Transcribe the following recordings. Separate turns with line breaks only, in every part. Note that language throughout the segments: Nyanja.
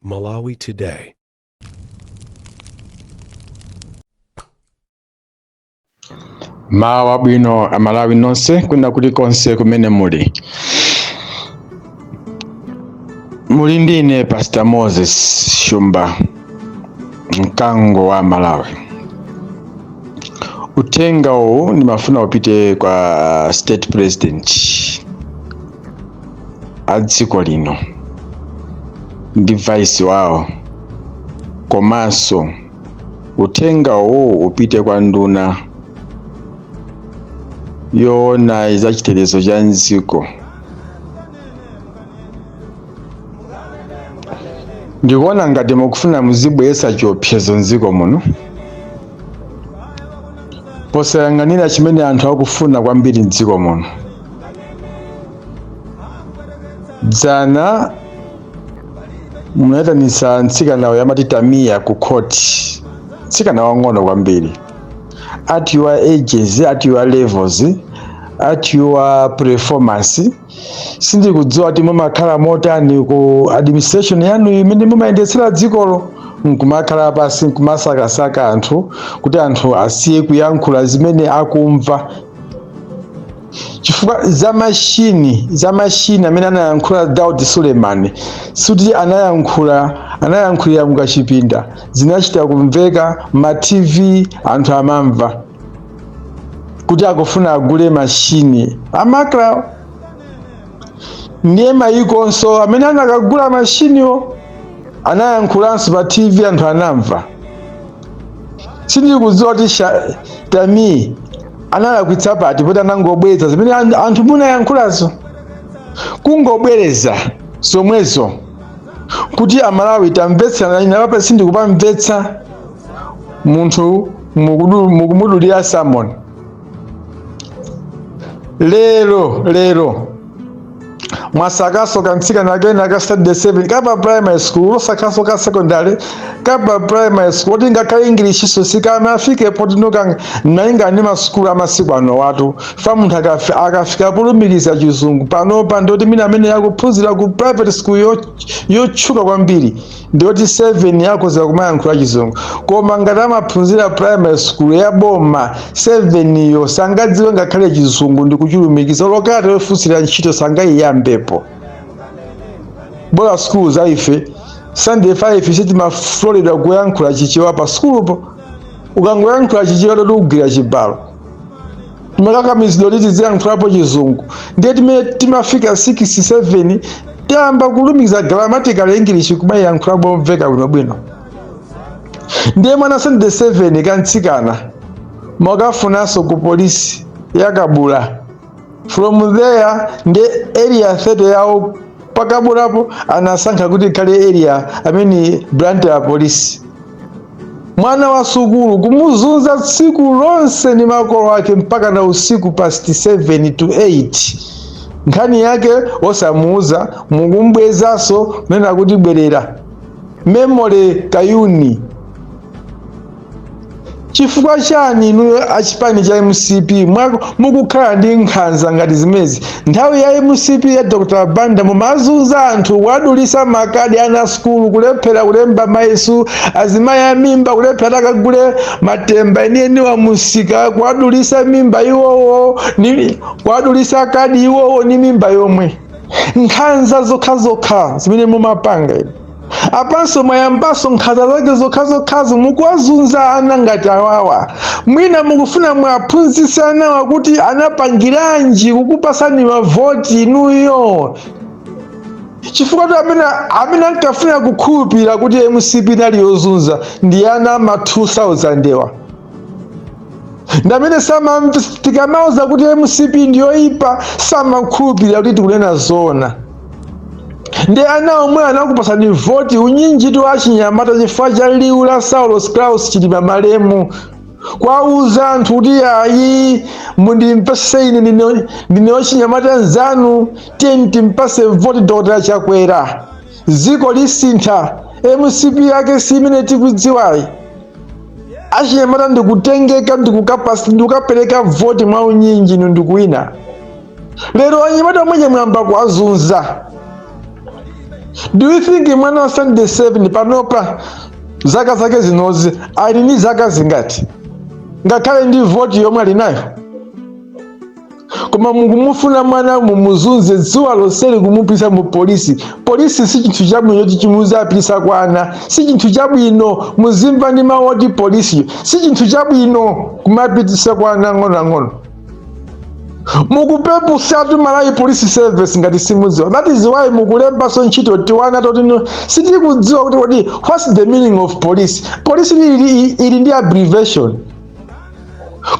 Malawi Today.
Mawa bwino amalawi nonse kuna kulikonse kumene muli ndine Pastor Moses Shumba mkango wa Malawi. Utenga huu nimafuna upite kwa state president adziko lino ndi vice wao, komanso utenga huu upite kwa nduna yoona izachitetezo cha nziko. Ndikuona ngati mukufuna muzibweza chiopsezo nziko muno, posayang'anira chimene anthu akufuna kwambiri nziko muno. Dzana munayitanitsa mtsikana yamati Tamiya ku court, mtsikana wang'ono kwambiri, at your ages, at your levels, at your performance. Sindikudziwa kuti mumakhala motani ku administration yanu imene mumayendetsera dzikolo, nkumakhala pasi nkumasakasaka anthu kuti anthu asiye kuyankhula zimene akumva. Chifukwa za mashini amene anayankhula Daud Suleiman suti anayankhulira mukachipinda, zinachita kumveka ma TV, anthu amamva kuti akufuna agule mashini amakla. Ndiye mayikonso amene anakagula mashiniwo anayankhulanso pa TV, anthu anamva. Sindikudziwa kuti Tamiya analakwitsa pati poti anangobweza zimene anthu munayankhulazo, kungobwereza zomwezo kuti amalawi tamvetsana. Inapapa sindikupamvetsa munthu mukumudulira sermon. Lero mwasakaso kamtsikana kena ka Saturday 7 kapa primary school, sakaso ka secondary kapa primary school, kuti ngakhale English so sikamafike poti noka nainga ndi masukulu amasiku ano watu fa munthu akafika polumikiza chizungu panopa ndoti mina amene yakuphunzira ku private school yotchuka kwambiri ndoti 7 yakoza kumayankhula chizungu. Koma ngati amaphunzira primary school ya boma 7 yo sangadziwe ngakhale chizungu ndi kuchulumikiza lokati yofunsira ntchito sangayiyambepo. Bola school za ife Sunday 5 sitima Florida kuyankhula chichewa pa school, ukangoyankhula chichewa dodugwira chibalo. Timakakamizidwa kuti tiziyankhulapo chizungu, ndiye timafika 6-7 tayamba kulumikiza grammatical English kumayankhulapo omveka bwinobwino. Ndiye mwana Sunday 7 kantsikana mwakafunanso ku polisi yakabula. From there ndiye area 30 yawo pakabulapo anasankha kuti kale area amene branch ya polisi. Mwana wa sukulu kumuzunza tsiku lonse ni makolo ake mpaka na usiku past 7 to 8. Nkhani yake osamuuza mukumbwezaso nena kuti bwerera memory kayuni. Chifukwa chani inu achipani cha MCP mukukhala ndi nkhanza ngati zimezi? Nthawi ya MCP ya Dr. Banda mumazunza anthu, wadulisa makadi ana skulu, kulephera kulemba maisu, azimayi amimba kulephera akagule matemba enieni wa musika, kwadulisa mimba iwowo, kwadulisa kadi iwowo ni mimba yomwe. Nkhanza zokha zimene mumapanga inu. Apanso mwayambaso nkhanza zake zokhazo mukuwazunza ana ngati awawa. Mwina mukufuna mwaphunzitse anawa kuti anapangiranji kukupasani mavoti inuyo. Chifukwa kuti amene ankafuna kukhulupirira kuti MCP nali yozunza ndi ana ma 2000 ewa. Ndamene tikamauza kuti MCP ndiyoipa samakhulupirira kuti tikunena zoona. Ndi ana omwe anakupasani voti unyinji tu achinyamata chifukwa cha liwu la Saulos Klaus Chilima Malemu. Kwauza anthu kuti ayi mundimpase ine ndine wachinyamata nzanu, tiye timpase voti Dr. Chakwera. Ziko lisintha, MCP yake simene tikudziwayi. Achinyamata ndikutengeka ndikukapereka voti mwa unyinji ndikuwina. Lero anyamata mwenye mwamba kuwazunza. Do you think mwana wa Sunday 7 panopa zaka zake zinozi ali ni zaka zingati? Ngakhale ndi voti yomwe ali nayo. Koma mungumufuna mwana mumuzunze dzuwa lonseli kumupisa mu polisi. Polisi si chinthu chabwino choti chimuze apitisa kwa ana. Si chinthu chabwino, muzimva ndi mawu oti polisi. Si chinthu chabwino kumapitisa kwa ana ang'ono. Mukupepusatu Malawi Police Service ngati simudziwa. That is why mukulembaso ntchito tiwana toti sitikudziwa kuti what's the meaning of police. Police ili ndi abbreviation.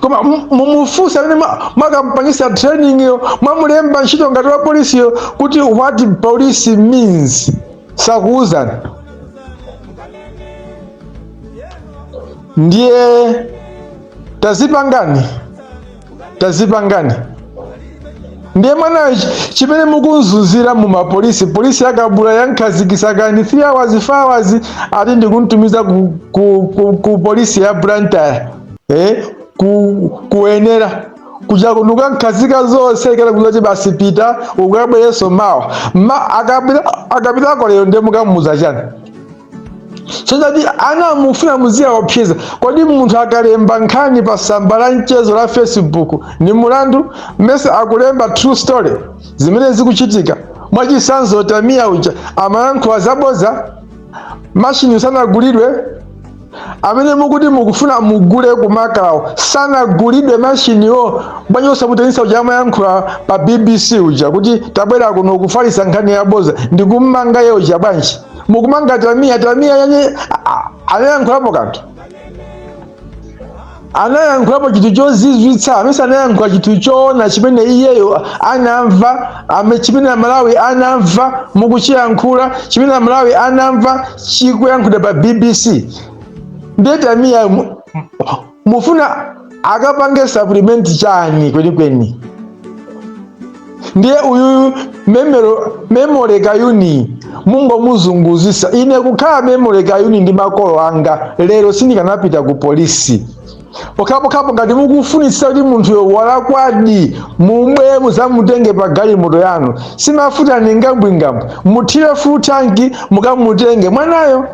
Koma mumufusa amene makampangisa training yo mwamulemba ntchito ngati wa polisi yo kuti what police means sakuuzani. Ndiye tazipangani. Ndiye mwana chimene mukunzunzira mu mapolisi. Polisi akabula yankhazikisa kani 3 hours 4 hours ati ndikuntumiza ku polisi ya Blantyre. Kuenera kuja kunuka nkhazika zonse kala kuzoti basi pita ukabwereso mawa akapita kolero ndiye mukamuza chani. So that ana mufuna muzia wapyeza. Kodi munthu akalemba nkhani pa samba la mchezo la Facebook ni mulandu? Mese akulemba true story zimene zikuchitika mwachisanzo Tamia uja amayankhula zaboza mashini sanagulidwe amene mukuti mukufuna mugule kumakawo sanagulidwe mashini yo bwanyo osamutenisa uja amayankhula pa BBC uja kuti tabwera kuno kufalisa nkhani yaboza ndikummanga ye uja bwanji mukumanga Tamia yanye anayankhulapo kanthu. Anayankhulapo chinthu chozizwitsa amene anayankhula chinthu choona chimene iyeyo anamva chimene Malawi anamva mukuchiyankhula chimene Malawi anamva chikuyankhula pa BBC. Ndiye Tamia mufuna akapange supplement chani kwenikweni. Ndiye uyu Memory Kayuni mungomuzunguzisa. Ine kukhala Memory Kayuni ndi makolo anga lero sindikanapita ku polisi. Pokapo ngati mukufunisa kuti munthu yo walakwadi mumwe muzamutenge pa galimoto yanu simafuta ningambwingambwe muthire full tanki mukamutenge mwanayo.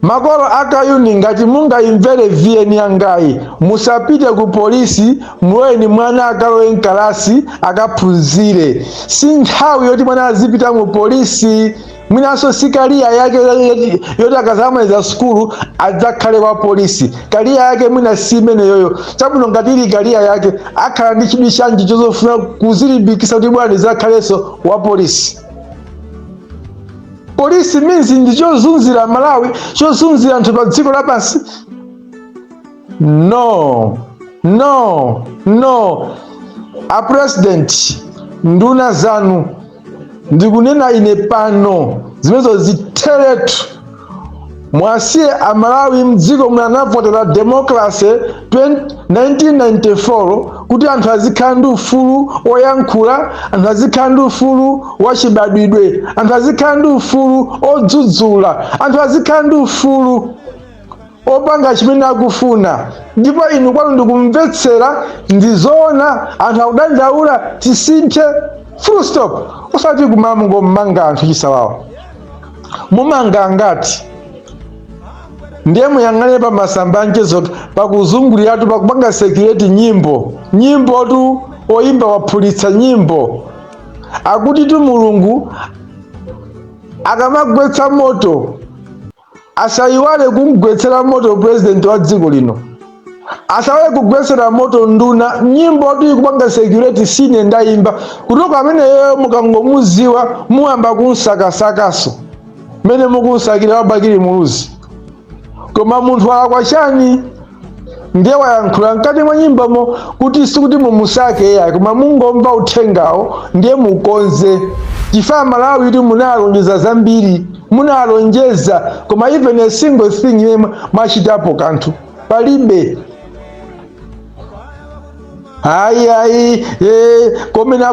Makolo akayuni ngati mungayimvere VN yangayi musapite ku polisi muweni mwana akalowe nkalasi akaphunzire. Si nthawi yoti mwana azipita mu polisi. Mwinaso si kariya yake yoti akazamaliza skulu adzakhale wa polisi. Kariya yake mwina si imene yoyo. Chabwino ngati ili kariya yake akhala ndi chidwi chanji chozofuna kuzilimbikisa kuti bwana ndidzakhaleso wa polisi. Polisi means ndi chozunzira Malawi, chozunzira anthu pa dziko lapansi. No. A president nduna zanu ndikunena ine pano zimenezo ziteretu. Mwasiye Amalawi mdziko mwe anavotera democracy 1994 kuti anthu azikhala ndi ufulu oyankhula, anthu azikhala ndi ufulu wachibadwidwe, anthu azikhala ndi ufulu odzudzula, anthu azikhala ndi ufulu opanga chimene akufuna. Ndipo inu kwanu ndikumvetsera ndizoona anthu akudandaula tisinthe full stop. Osati kumamungo mmanga anthu chisawawa. Mumanga ngati ndiye muyang'ane pa masamba anchezo pakuzunguliratu pakupanga security nyimbo tu oyimba waphulitsa nyimbo akuti tu Mulungu akamagwetsa moto asayiwale kumgwetsera moto president wa dziko lino, asawale kugwetsera moto nduna. Nyimbo tu ikupanga security sine ndayimba kutoka amene yeyo mukangomuziwa muamba kunsakasakaso mene mukunsakira wabakiri muluzi. Koma munthu akwachani ndiye wayankhula mkati mwa nyimbomo kuti sikuti mumusake yeye koma mungomva uthengawo ndiye mukonze. Chifukwa Malawi kuti munalonjeza zambiri, munalonjeza koma even a single thing mwachitapo kanthu palibe. Hayi komene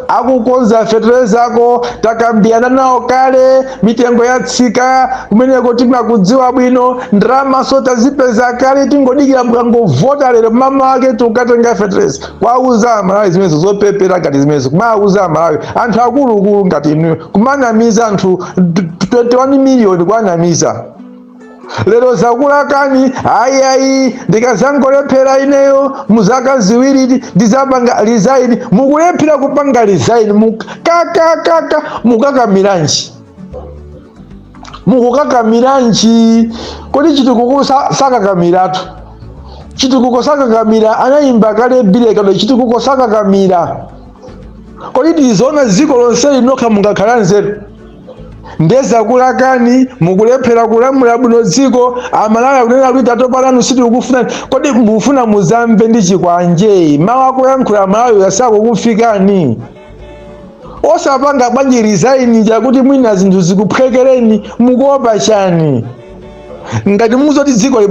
akukonza fetereza ako takambiyana nawo kale, mitengo yatsika kumeneko tinakudziwa bwino, ndalama so tazipeza kale, tingodikira mukangovota lero mama ake tukatenga fetereza. Kwauza Amalawi zimenezo zopepera ngati zimenezo, kumauza Amalawi anthu akuluakulu ngati inuyo, kumanamiza anthu 21 miliyoni kwanamiza. Lero zakulakani ayi ndikazangolephera ineyo muzaka ziwiri ndizapanga resign. Mukulephera kupanga resign mukakamiranji, mukukakamiranji. Kodi chitukuko sakakamiratu? Chitukuko sakakamira, anayimba kale bilekado chitukuko sakakamira. Kodi tizoona ziko lonse linokha mungakhala nzeru? Ndeza kulakani mukulephera kulamula bwino dziko. Amalawi akunena kuti atopalanu sitikufuna. Kodi mufuna muzamve ndi chikwanje? Mawu akuyankhula Amalawi asakukufikani. Osapanga bwanji resign chakuti mwina zinthu zikuphwekereni, mukuopa chani? Ngati muzoti dziko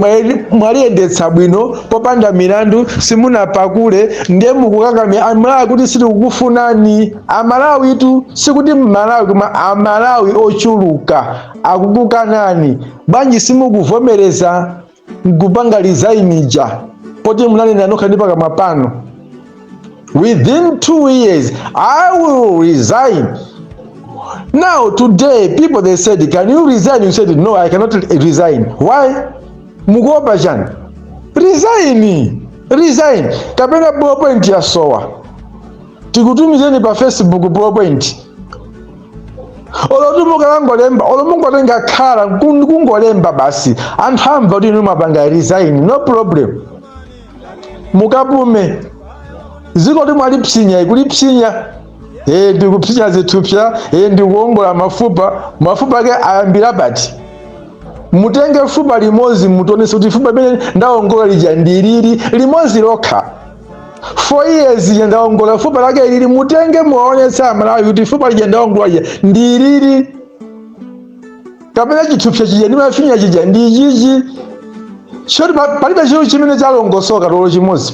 mwaliyendetsa bwino popanda milandu, simunapakule, ndiye mukukakamira Amalawi kuti sitikukufunani. Amalawi tu sikuti Malawi koma Amalawi ochuluka akukukanani. Bwanji simukuvomereza kupanga resign ja poti munanena nokha ndi pakamwa pano. Within 2 years I will resign. Now today people they said, can you resign? You said no, I cannot resign. Why? Mugopa chani? Resign. Kapena ballpoint ya sowa tikutumizeni pa Facebook ballpoint. Olotumukalangolemba olomungotenga khala kungolemba basi anthu amva kuti inu mapanga resign, no problem. Mukapume ziko timwali psinya ikulipsinya ndikupsinya zithupsa ndikuongola mafupa ake ayambira bati. Mutenge fupa limozi mutonese kuti fupa limene ndaongola lija ndilili limozi lokha. 4 years ndaongola fupa lake lili, mutenge muwaonetsa Amalawi kuti fupa lija ndaongola lija ndilili. Kapena chithupsa chija ndimafinya chija ndi chichi. Choti palibe chiro chimene chalongosoka lolo chimozi,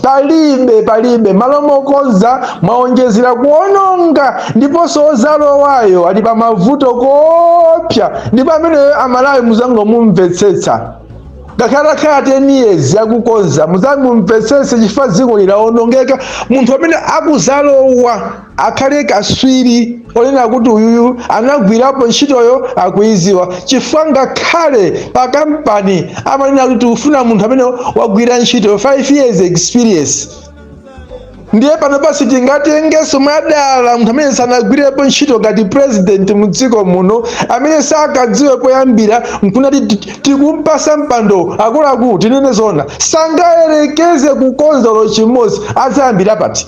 palibe. Malo mokonza mwaonjezera kuononga, ndiponso ozalowayo ali pa mavuto kopya. Ndipo amene Amalawi muzangomumvetsetsa. Ngakhala 10 years yakukonza muzangomumvetsetse chifukwa dziko lilaonongeka. Munthu amene akuzalowa akhale kaswiri onena kuti uyuyu anagwirapo ntchitoyo akuiziwa, chifukwa ngakhale pa kampani amanena kuti ufuna munthu amene wagwira ntchito 5 years experience. Ndiye pano pasi tingatengeso mwadala munthu amene sanagwirepo ntchito ngati president mudziko muno, amene sakadziwe poyambira nkunati tikumpasa mpando akuluakulu. Tinene zona sangayerekeze kukonza lo chimozi, adzayambira pati?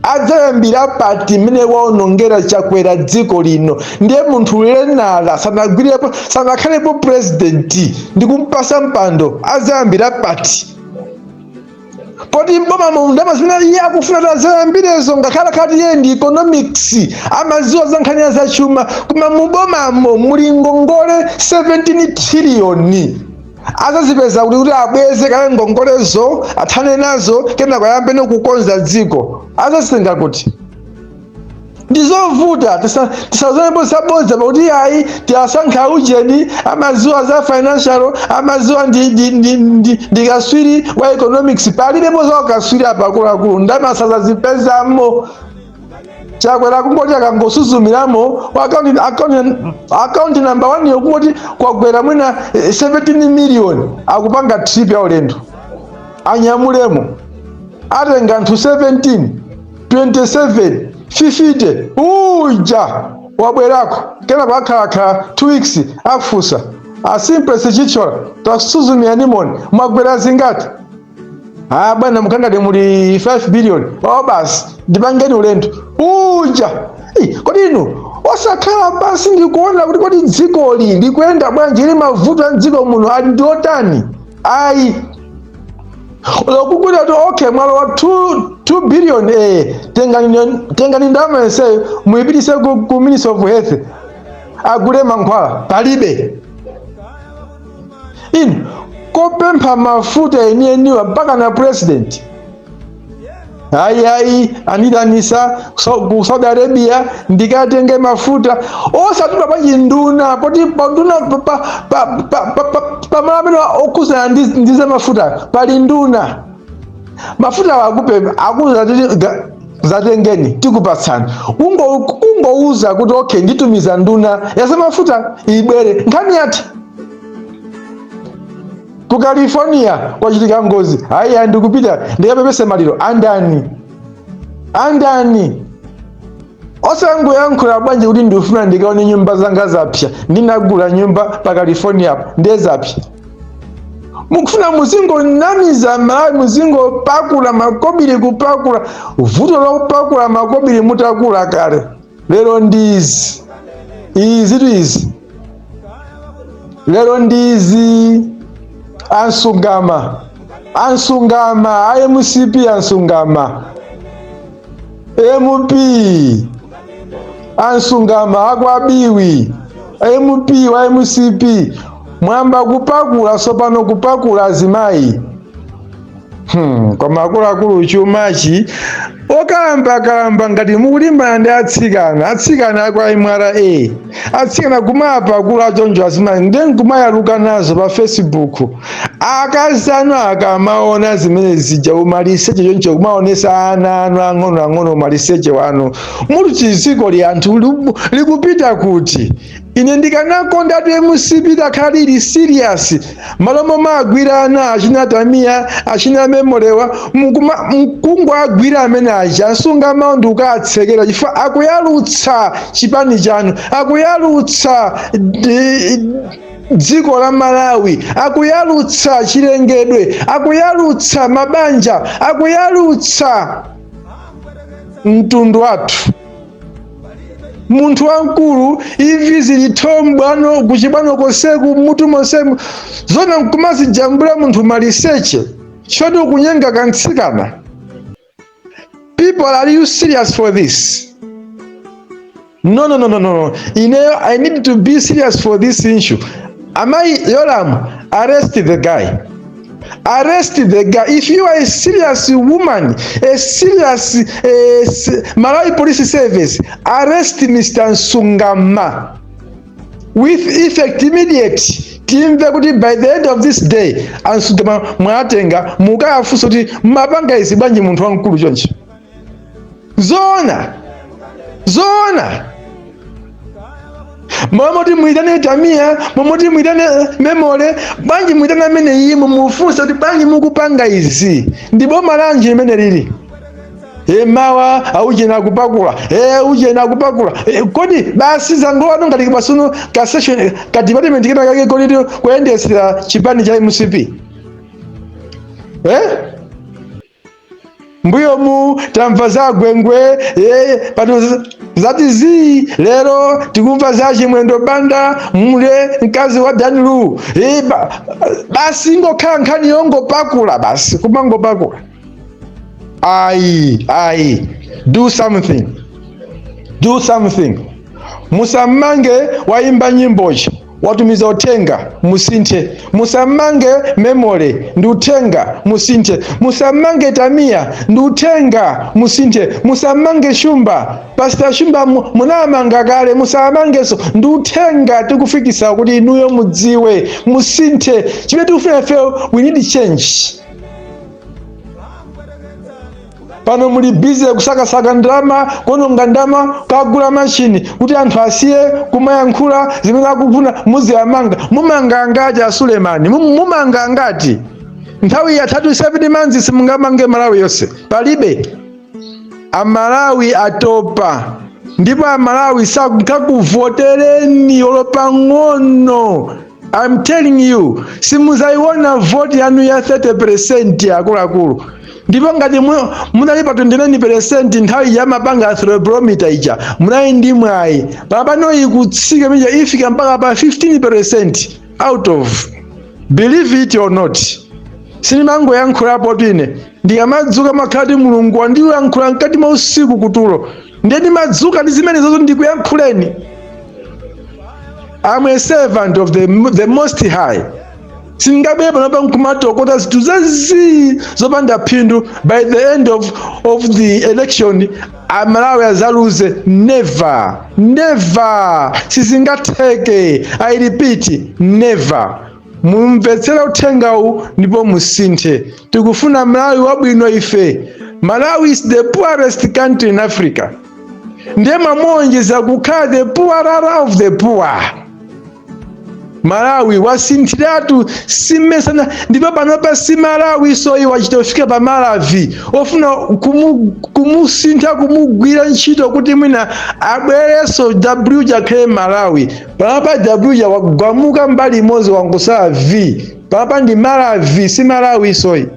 Adzayambira pati mene waonongera chakwera dziko lino. Ndiye munthu lenala sanagwirepo, sanakhalepo president ndikumpasa mpando, adzayambira pati? Poti mboma mundama zimene iye akufuna tazayambirezo, ngakhala khati iye ndi economics amaziwa za nkhani ya zachuma, koma mubomamo muli ngongole 17 trillion. Azazipeza kuti abweze kale ngongolezo athane nazo kenako ayambe nokukonza dziko. Azazitenga kuti ndizovuta tisazonepo sabodza pakuti ayi tiasankha ujeni amaziwa za financial, amaziwa ndi kaswiri wa economics. Palibepo za kaswiri apa akuluakulu, ndama sazazipezamo. Chakwera kungoti akangosuzumiramo account number 1 yokungoti kwagwera mwina 17 million akupanga trip ya ulendo. Anyamulemo atenga anthu 17, 27, 50 uja wabwerako kena pakhala 2 weeks akufusa asimple sichichola tasuzumia nimoni mwagwera zingati. Bwana mkangati muli 5 billion. Basi ndipangeni ulendo uja. Kodi inu osakhala basi ndikuona kuti kodi dziko likuyenda bwanji, ili mavuto a dziko muno ali ndiotani? Ayi lokukuta to okay mwalo wa 2 billion tengani ndama yenseyo muyipitise ku Ministry of Health agule mankhwala. Palibe. Inu kopempha mafuta enieniwa mpaka na president. Hayi anidanisa ku Saudi Arabia ndikatenge mafuta osatula pachinduna poti panduna pamene okuzana ndize mafuta pali nduna mafuta akuza zatengeni tikupatsani ungouza kuti okay nditumiza nduna yase mafuta ibwere nkhani yati ku California kwachitika ngozi hayi ndikupita ndikapepese maliro andani osangoyankhula bwanji kuti ndifuna ndikaone nyumba zanga zapya ndinagula nyumba pa California ndezapya mukufuna muzingonamiza Malawi muzingopakula makobiri kupakula vuto lokupakula makobiri mutakula kale lero ndizi lero ndizi ansungama IMCP ansungama MP ansungama akwabiwi MP wa IMCP mwamba kupakula sopano kupakula azimayi koma akuluakulu chumachi okalamba ngati mukulimbana ndi atsikana akwa MRA atsikana kumapa akulu achonjo azimayi ndi nkumayaluka nazo pa Facebook akazi anu akamaona zimene zija umaliseche choncho kumaonesa ana anu ang'ono umaliseche wanu muli chiziko li anthu likupita kuti ine ndikanakonda ati MCP dakhalili serious malomo magwirana achina Tamiya achina Memolewa mkungu agwira amene aja asunga maundu ukatsekera chifukwa akuyalutsa chipani chanu akuyalutsa dziko la Malawi akuyalutsa chilengedwe akuyalutsa mabanja akuyalutsa mtundu wathu munthu wankulu ivi zilitombwano kuchibwano koseku mutu mosemu zona nkumazijambula munthu maliseche choti kunyenga kantsikana. People, are you serious for this? No. I need to be serious for this issue. Am I Yoram? Arrest the guy. Arrest the guy. If you are a serious woman, a serious Malawi Police Service, arrest Mr. Nsungama with effect immediate. By the end of this day, Nsungama mwatenga mukafuso ti mabanga isibanji muntu wankulu chonchi. Zona. Momoti mwitane Tamiya, momoti mwitane Memole, banji mwitane amene iye mumufunsa kuti banji mukupanga izi. Ndipo malanje imene lili. Mawa auje na kupakula. Uje na kupakula. Kodi basi zangowa ngati kipasuno ka session ka department kina kake kodi kuyendesera chipani cha MCP. Mbuyo mu tamva za gwengwe pano zati zi lero tikumva za chimwendo banda mule mkazi wa Danilu basi ngokhala nkhani yongopakula basi kumangopakula. Do something. Musamange waimba nyimbochi watumiza utenga musinthe. Musamange Memole ndi utenga musinthe. Musamange Tamiya ndi utenga musinthe. Musamange Shumba Pastor Shumba munamanga kale musamangeso ndi utenga tikufikisa kuti inuyo mudziwe musinthe. Chimene tikufuna ife we need change. Pano muli busy kusakasaka ndalama kononga ndalama kagula machini kuti anthu asiye kumayankhula zimene akufuna muziyamanga. Mumanga ngati a Sulemani mumanga ngati nthawi ya 37 months simungamange Malawi yonse palibe. Amalawi atopa ndipo Amalawi sakuvotereni olopa ng'ono. I'm telling you simuzayiona vote yanu ya 30% akuluakulu. Ndipo ngati munali pa 29% nthawi ya mapanga thermometer ija munali ndi mwayi pano ikutsika mija ifika mpaka pa 15% out of, believe it or not. Sinimango yankhulapo tine ndikamadzuka makhati Mulungu wandiyankhula mkati mwa usiku kutulo ndeni madzuka ndi zimene zozo ndikuyankhuleni. I'm a servant of the Most High. Singabe panapa nkumatokota zinthu zazi zopanda phindu. By the end of the election Malawi azaluze. Never. Sizingatheke. I repeat, never. Mumvetsera uthengawu ndipo musinthe. Tikufuna Malawi wabwino ife. Malawi is the poorest country in Africa. Ndiye mamonjeza kukhala the poorer of the poor. Malawi wasinthiratu simesana ndipo panopa si Malawi soyi wachitofika pa Malawi ofuna kumusintha kumugwira ntchito kuti mwina abwereso W jakhale Malawi. Panopa W jawagwamuka mbali imodzi wankusala V. Panopa ndi Malawi si Malawi soyi.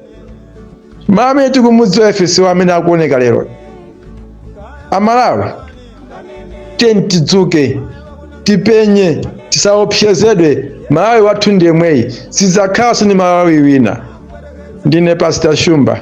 Malawi tikumudziwa efesi wamene akuoneka lero. Amalawi tidzuke tipenye tisaopsezedwe. Malawi wathu ndiye mweyi, sidzakhalanso ni Malawi wina. Ndine Pastor Shumba.